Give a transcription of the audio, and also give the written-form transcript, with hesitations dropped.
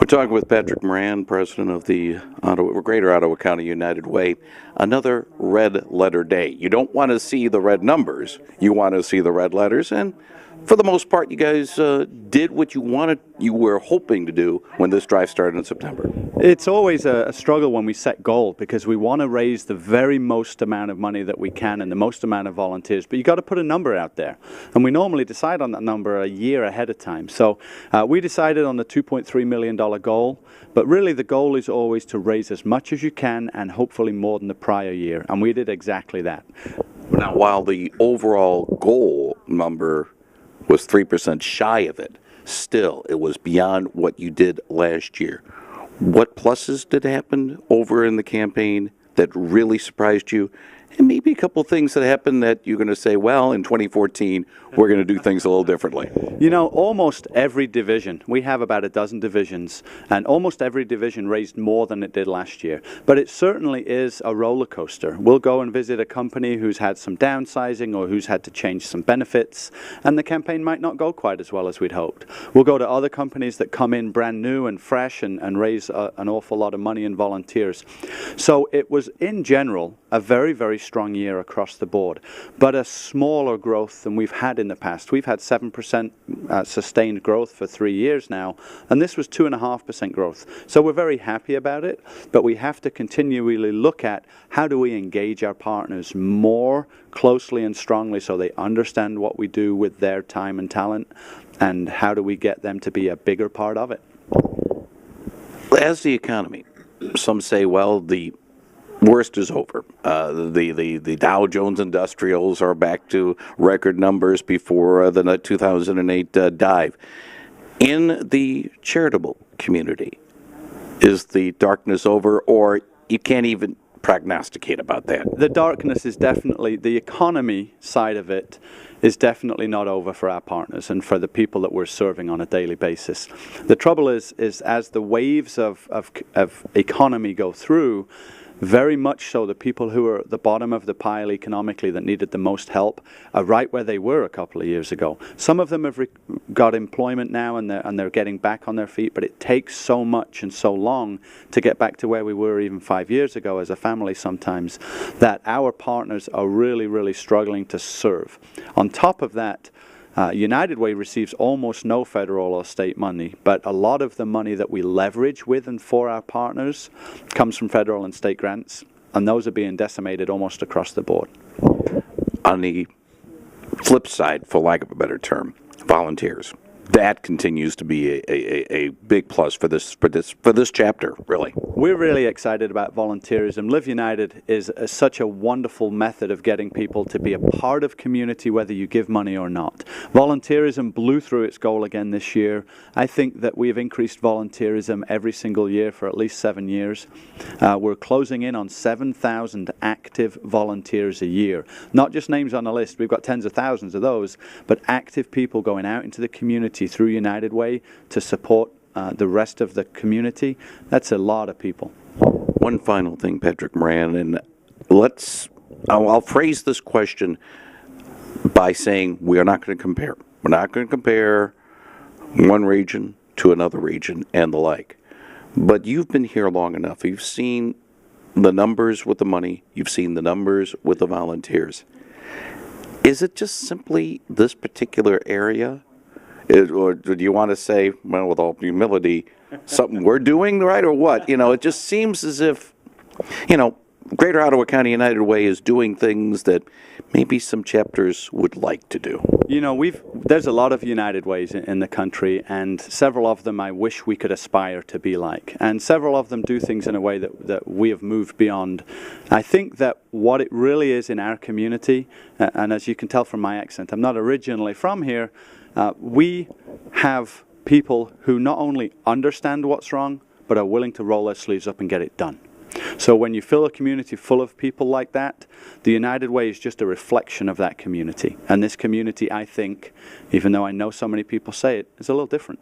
talking with Patrick Moran, president of the Greater Ottawa County United Way. Another red letter day. You don't want to see the red numbers. You want to see the red letters. And for the most part, you guys did what you were hoping to do when this drive started in September. It's always a struggle when we set goals because we want to raise the very most amount of money that we can and the most amount of volunteers. But you got to put a number out there. And we normally decide on that number a year ahead of time. So we decided on the $2.3 million goal. But really the goal is always to raise as much as you can and hopefully more than the prior year. And we did exactly that. Now, while the overall goal number was 3% shy of it, still it was beyond what you did last year. What pluses did happen over in the campaign that really surprised you? And maybe a couple of things that happened that you're going to say, well, in 2014, we're going to do things a little differently. You know, almost every division, we have about a dozen divisions, and almost every division raised more than it did last year. But it certainly is a roller coaster. We'll go and visit a company who's had some downsizing or who's had to change some benefits, and the campaign might not go quite as well as we'd hoped. We'll go to other companies that come in brand new and fresh and raise an awful lot of money in volunteers. So it was, in general, a very, very strong year across the board, but a smaller growth than we've had in the past. We've had 7% sustained growth for 3 years now, and this was 2.5% growth. So we're very happy about it, but we have to continually look at how do we engage our partners more closely and strongly so they understand what we do with their time and talent, and how do we get them to be a bigger part of it. As the economy, some say, well, the worst is over. The Dow Jones Industrials are back to record numbers before the 2008 dive. In the charitable community, is the darkness over, or you can't even prognosticate about that? The darkness is definitely, the economy side of it is definitely not over for our partners and for the people that we're serving on a daily basis. The trouble is as the waves of economy go through, very much so the people who are at the bottom of the pile economically that needed the most help are right where they were a couple of years ago. Some of them have got employment now and they're getting back on their feet, but it takes so much and so long to get back to where we were even 5 years ago as a family sometimes, that our partners are really, really struggling to serve. On top of that, United Way receives almost no federal or state money, but a lot of the money that we leverage with and for our partners comes from federal and state grants, and those are being decimated almost across the board. On the flip side, for lack of a better term, volunteers. That continues to be a big plus for this chapter, really. We're really excited about volunteerism. Live United is such a wonderful method of getting people to be a part of community, whether you give money or not. Volunteerism blew through its goal again this year. I think that we have increased volunteerism every single year for at least 7 years. We're closing in on 7,000 active volunteers a year. Not just names on a list. We've got tens of thousands of those, but active people going out into the community through United Way to support the rest of the community. That's a lot of people. One final thing, Patrick Moran, and I'll phrase this question by saying we are not going to compare. We're not going to compare one region to another region and the like. But you've been here long enough. You've seen the numbers with the money. You've seen the numbers with the volunteers. Is it just simply this particular area? Or do you want to say, well, with all humility, something we're doing right or what? You know, it just seems as if, Greater Ottawa County United Way is doing things that maybe some chapters would like to do. There's a lot of United Ways in the country, and several of them I wish we could aspire to be like. And several of them do things in a way that we have moved beyond. I think that what it really is in our community, and as you can tell from my accent, I'm not originally from here, we have people who not only understand what's wrong, but are willing to roll their sleeves up and get it done. So when you fill a community full of people like that, the United Way is just a reflection of that community. And this community, I think, even though I know so many people say it, is a little different.